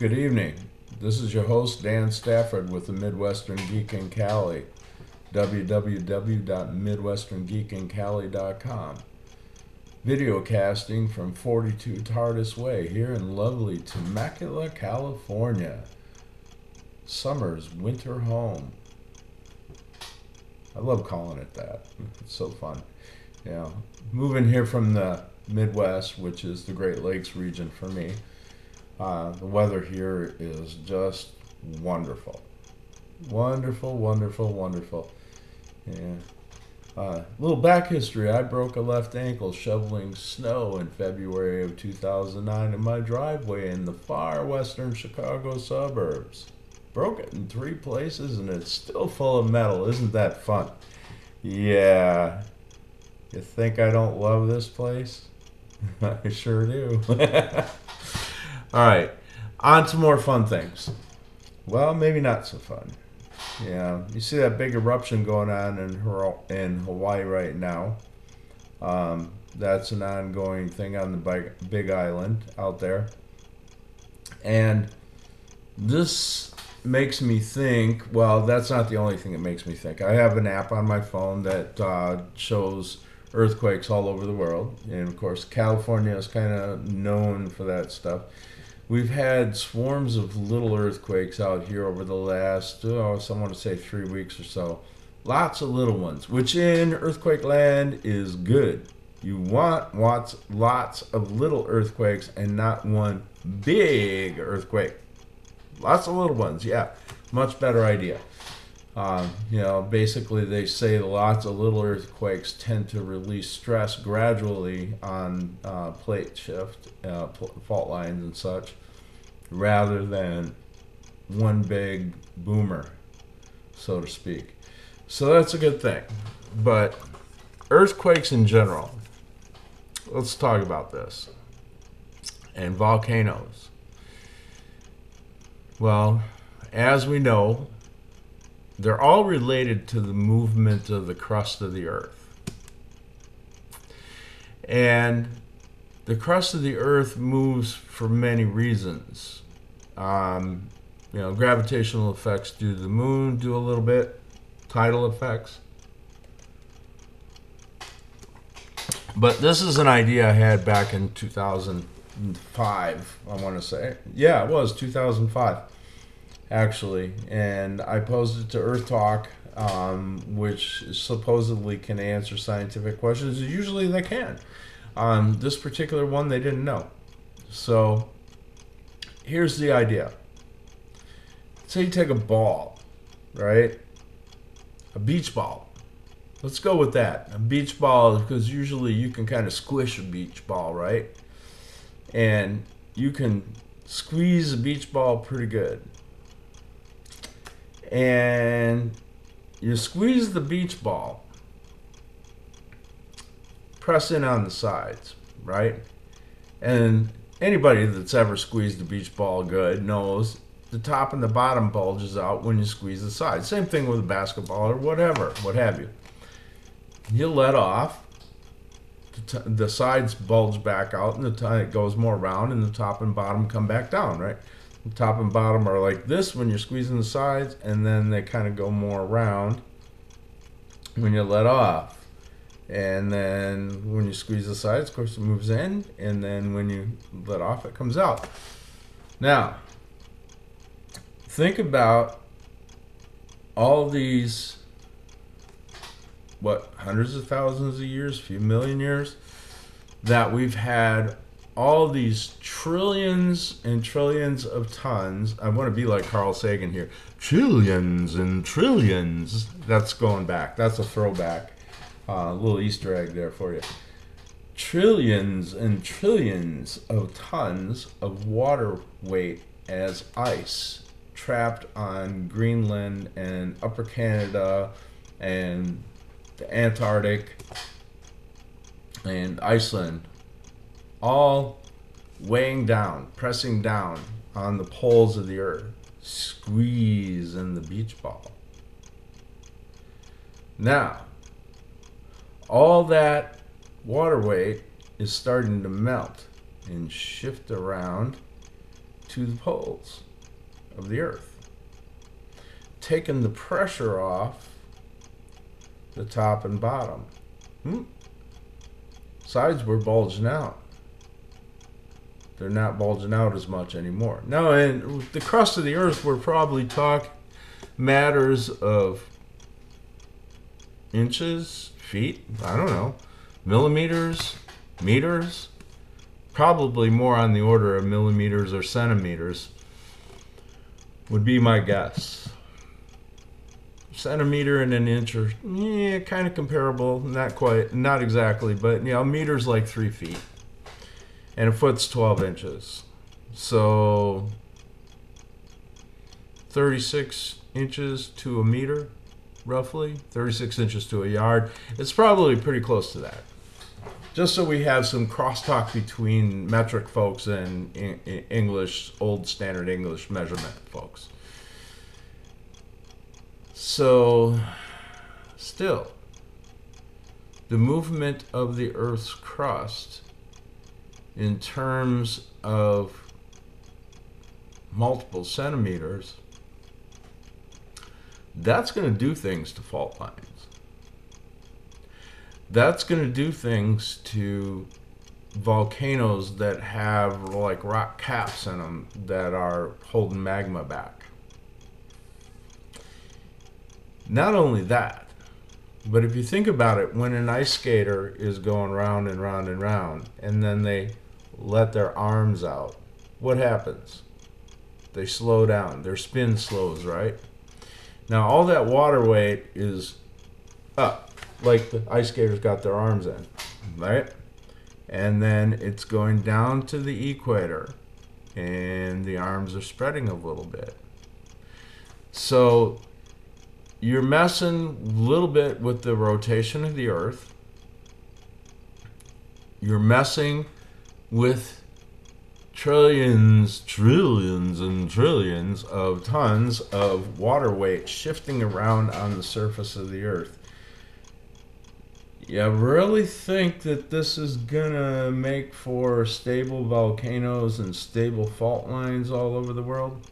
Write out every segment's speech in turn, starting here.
Good evening. This is your host, Dan Stafford, with the Midwestern Geek in Cali, www.midwesterngeekincali.com. Videocasting from 42 TARDIS Way here in lovely Temecula, California. Summer's winter home. I love calling it that. It's so fun. Moving here from the Midwest, which is the Great Lakes region for me. The weather here is just wonderful. Wonderful, wonderful, wonderful. Little back history. I broke a left ankle shoveling snow in February of 2009 in my driveway in the far western Chicago suburbs. Broke it in 3 places and it's still full of metal. Isn't that fun? Yeah. You think I don't love this place? I sure do. All right, on to more fun things. Well, maybe not so fun. Yeah, you see that big eruption going on in Hawaii right now. That's an ongoing thing on the big island out there. And this makes me think, well, that's not the only thing that makes me think. I have an app on my phone that shows earthquakes all over the world. And of course, California is kind of known for that stuff. We've had swarms of little earthquakes out here over the last, I want to say 3 weeks or so. Lots of little ones, which in earthquake land is good. You want lots of little earthquakes and not one big earthquake. Lots of little ones, yeah. Much better idea. Basically they say lots of little earthquakes tend to release stress gradually on plate shift, fault lines and such, rather than one big boomer, so to speak. So that's a good thing. But earthquakes in general, let's talk about this. And volcanoes. Well, as we know, they're all related to the movement of the crust of the earth. And the crust of the earth moves for many reasons. Gravitational effects due to the moon do a little bit. Tidal effects. But this is an idea I had back in 2005, I want to say. Yeah, it was 2005. Actually, and I posed it to Earth Talk, which supposedly can answer scientific questions. Usually they can. This particular one, they didn't know. So here's the idea. Say you take a ball, right? A beach ball. Let's go with that. A beach ball, because usually you can kind of squish a beach ball, right? And you can squeeze a beach ball pretty good. And you squeeze the beach ball, press in on the sides, right? And anybody that's ever squeezed a beach ball good knows the top and the bottom bulges out when you squeeze the sides. Same thing with a basketball or whatever, what have you. You let off, the sides bulge back out, and it goes more round, and the top and bottom come back down, right? The top and bottom are like this when you're squeezing the sides, and then they kind of go more around when you let off. And then when you squeeze the sides, of course, it moves in, and then when you let off, it comes out. Now, think about all these, hundreds of thousands of years, a few million years, that we've had all these trillions and trillions of tons. I want to be like Carl Sagan here. Trillions and trillions. That's going back. That's a throwback. A little Easter egg there for you. Trillions and trillions of tons of water weight as ice trapped on Greenland and Upper Canada and the Antarctic and Iceland, all weighing down, pressing down on the poles of the earth, squeezing the beach ball. Now, all that water weight is starting to melt and shift around to the poles of the Earth, taking the pressure off the top and bottom. Sides were bulging out. They're not bulging out as much anymore. Now, in the crust of the Earth, we're probably talking matters of inches, feet, I don't know, millimeters, meters, probably more on the order of millimeters or centimeters would be my guess. Centimeter and an inch are kind of comparable, not quite, not exactly, but a meter's like 3 feet and a foot's 12 inches. So 36 inches to a meter, roughly 36 inches to a yard. It's probably pretty close to that. Just so we have some crosstalk between metric folks and English, old standard English measurement folks. So, still, the movement of the Earth's crust in terms of multiple centimeters, that's going to do things to fault lines. That's going to do things to volcanoes that have like rock caps in them that are holding magma back. Not only that, but if you think about it, when an ice skater is going round and round and round, and then they let their arms out, what happens? They slow down. Their spin slows, right? Now, all that water weight is up, like the ice skaters got their arms in, right? And then it's going down to the equator, and the arms are spreading a little bit. So you're messing a little bit with the rotation of the Earth. You're messing with trillions and trillions of tons of water weight shifting around on the surface of the Earth. You really think that this is gonna make for stable volcanoes and stable fault lines all over the world?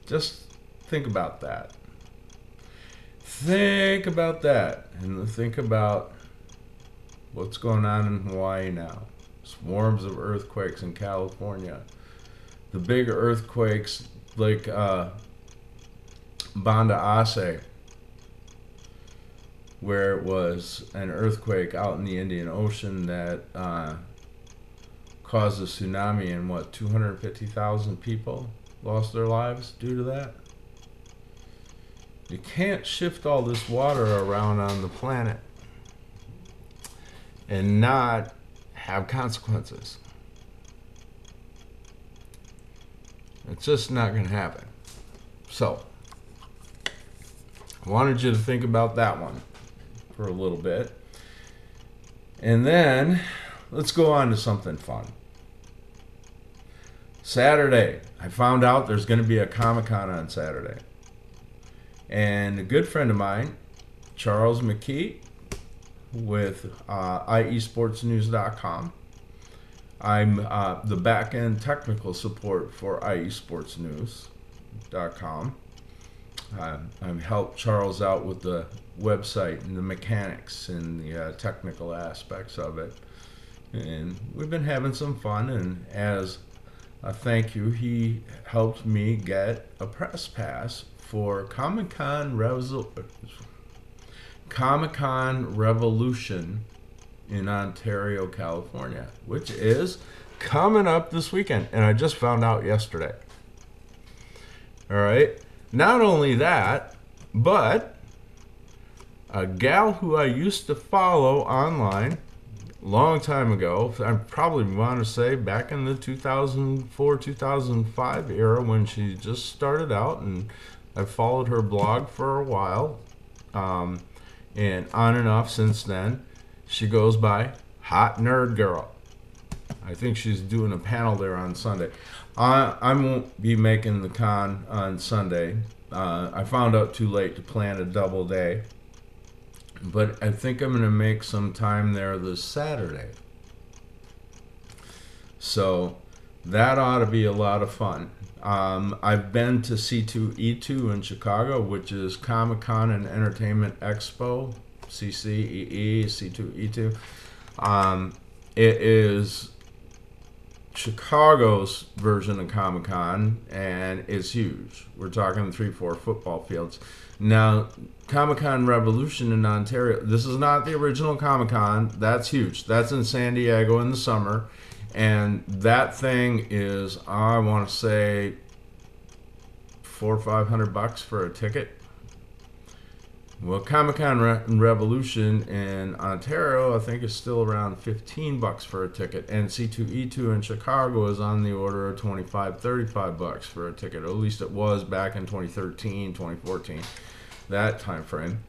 Just think about that. Think about that. And think about what's going on in Hawaii now. Swarms of earthquakes in California. The big earthquakes like Banda Aceh, where it was an earthquake out in the Indian Ocean that caused a tsunami, and 250,000 people lost their lives due to that. You can't shift all this water around on the planet and not have consequences. It's just not going to happen. So, I wanted you to think about that one for a little bit. And then, let's go on to something fun. Saturday, I found out there's going to be a ComiCon on Saturday. And a good friend of mine, Charles McKee, with IESportsnews.com. I'm the back-end technical support for IESportsnews.com. I've helped Charles out with the website and the mechanics and the technical aspects of it. And we've been having some fun, and as a thank you, he helped me get a press pass for ComiCon Revolution in Ontario, California, which is coming up this weekend, and I just found out yesterday. All right. Not only that, but a gal who I used to follow online long time ago, I probably want to say back in the 2004-2005 era when she just started out, and I've followed her blog for a while, and on and off since then. She goes by Hot Nerd Girl. I think she's doing a panel there on Sunday. I won't be making the con on Sunday. I found out too late to plan a double day, but I think I'm going to make some time there this Saturday. So that ought to be a lot of fun. I've been to C2E2 in Chicago, which is ComiCon and Entertainment Expo, CCEE, C2E2. It is Chicago's version of Comic-Con, and it's huge. We're talking 3-4 football fields. Now, Comic-Con Revolution in Ontario, this is not the original Comic-Con. That's huge. That's in San Diego in the summer. And that thing is, I want to say, $400 or $500 for a ticket. Well, Comic-Con Revolution in Ontario, I think, is still around $15 for a ticket. And C2E2 in Chicago is on the order of $25, $35 for a ticket. At least it was back in 2013, 2014, that time frame.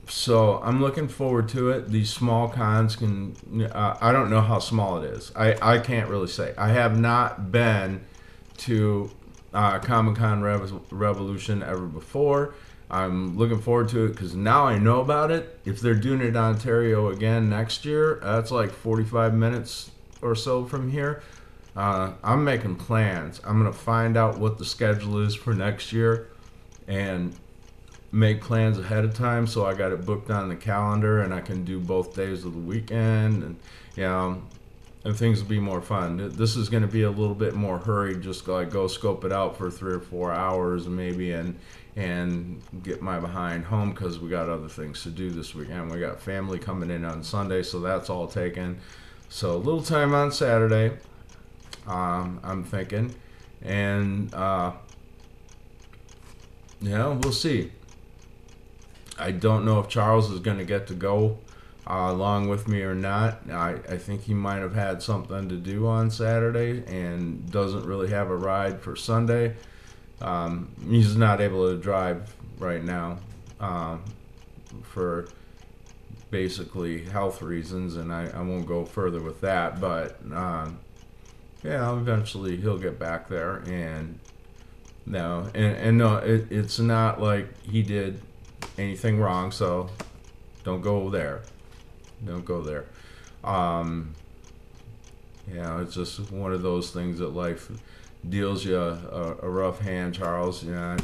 So I'm looking forward to it. These small cons can, I don't know how small it is. I can't really say. I have not been to Comic-Con Revolution ever before. I'm looking forward to it because now I know about it. If they're doing it in Ontario again next year, that's like 45 minutes or so from here. I'm making plans. I'm going to find out what the schedule is for next year and make plans ahead of time, so I got it booked on the calendar and I can do both days of the weekend, and and things will be more fun. This is going to be a little bit more hurried, just like go scope it out for 3 or 4 hours maybe, and get my behind home because we got other things to do this weekend. We got family coming in on Sunday, so that's all taken. So a little time on Saturday, I'm thinking, and we'll see. I don't know if Charles is going to get to go along with me or not. I think he might have had something to do on Saturday and doesn't really have a ride for Sunday. He's not able to drive right now for basically health reasons, and I won't go further with that. But eventually he'll get back there, and no, it's not like he did anything wrong, so don't go there. It's just one of those things that life deals you a rough hand, Charles. Man.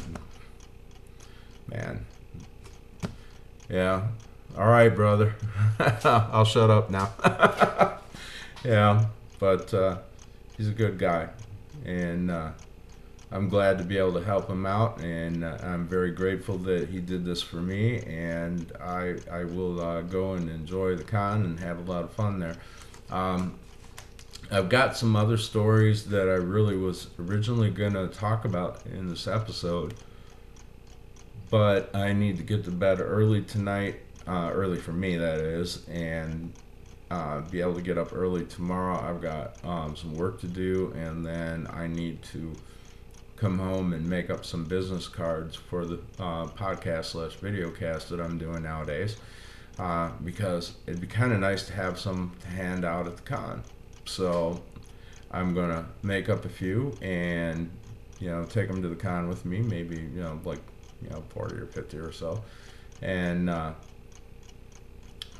Yeah. All right, brother. I'll shut up now. But he's a good guy, and I'm glad to be able to help him out, and I'm very grateful that he did this for me, and I will go and enjoy the con and have a lot of fun there. I've got some other stories that I really was originally going to talk about in this episode, but I need to get to bed early tonight, early for me that is, and be able to get up early tomorrow. I've got some work to do, and then I need to come home and make up some business cards for the podcast/videocast that I'm doing nowadays, because it'd be kind of nice to have some to hand out at the con. So I'm gonna make up a few and take them to the con with me, maybe 40 or 50 or so, and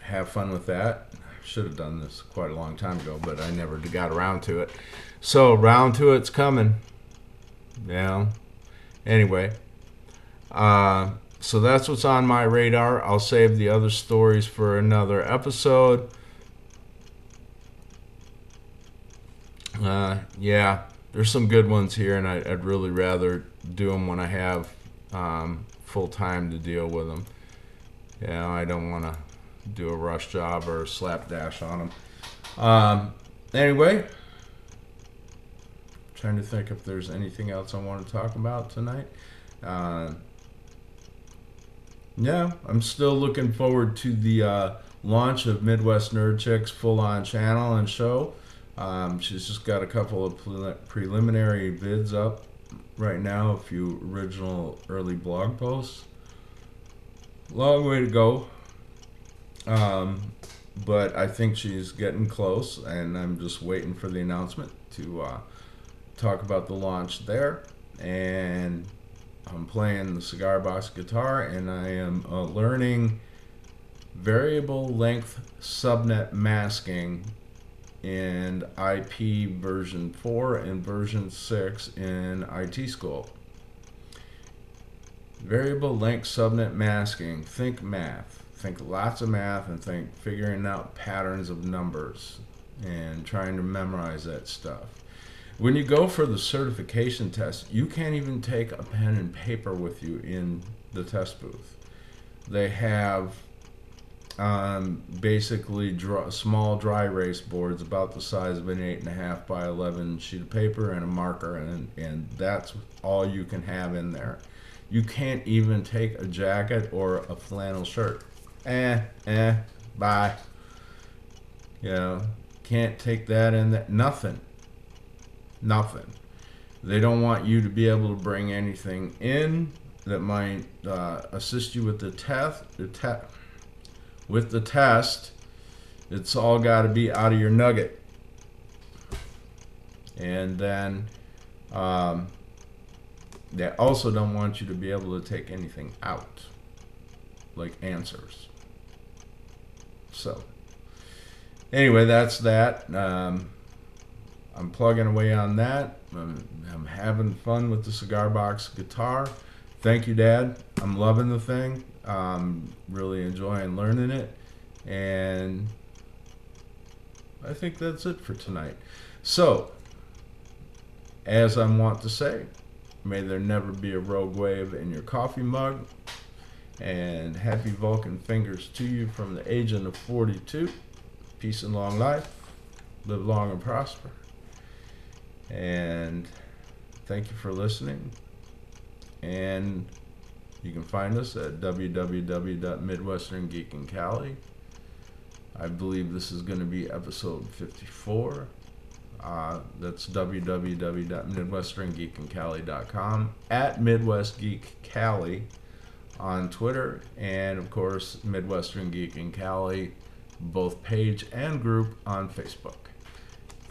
have fun with that. Should have done this quite a long time ago, but I never got around to it. So round to it's coming. Anyway, so that's what's on my radar. I'll save the other stories for another episode. There's some good ones here, and I'd really rather do them when I have full time to deal with them. I don't want to do a rush job or a slapdash on them. Anyway, trying to think if there's anything else I want to talk about tonight. I'm still looking forward to the launch of Midwest Nerd Chick's full-on channel and show. She's just got a couple of preliminary vids up right now, a few original early blog posts. Long way to go, but I think she's getting close, and I'm just waiting for the announcement to talk about the launch there. And I'm playing the cigar box guitar, and I am learning variable length subnet masking in IP version 4 and version 6 in IT school. Variable length subnet masking. Think math. Think lots of math and think figuring out patterns of numbers and trying to memorize that stuff. When you go for the certification test, you can't even take a pen and paper with you in the test booth. They have basically small dry erase boards about the size of an 8.5 by 11 sheet of paper and a marker, and that's all you can have in there. You can't even take a jacket or a flannel shirt. Bye. You know, can't take that in there. Nothing. They don't want you to be able to bring anything in that might assist you with the test. With the test, it's all got to be out of your nugget. And then they also don't want you to be able to take anything out, like answers. So, anyway, that's that. I'm plugging away on that. I'm having fun with the cigar box guitar. Thank you, Dad. I'm loving the thing. Really enjoying learning it. And I think that's it for tonight. So, as I want to say, may there never be a rogue wave in your coffee mug. And happy Vulcan fingers to you from the agent of 42. Peace and long life. Live long and prosper. And thank you for listening. And you can find us at www.midwesterngeek-in-Cali. I believe this is going to be episode 54. That's www.midwesterngeekincali.com, at MidwestGeek-Cali on Twitter, and of course Midwestern Geek in Cali, both page and group on Facebook.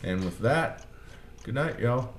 And with that, good night, y'all.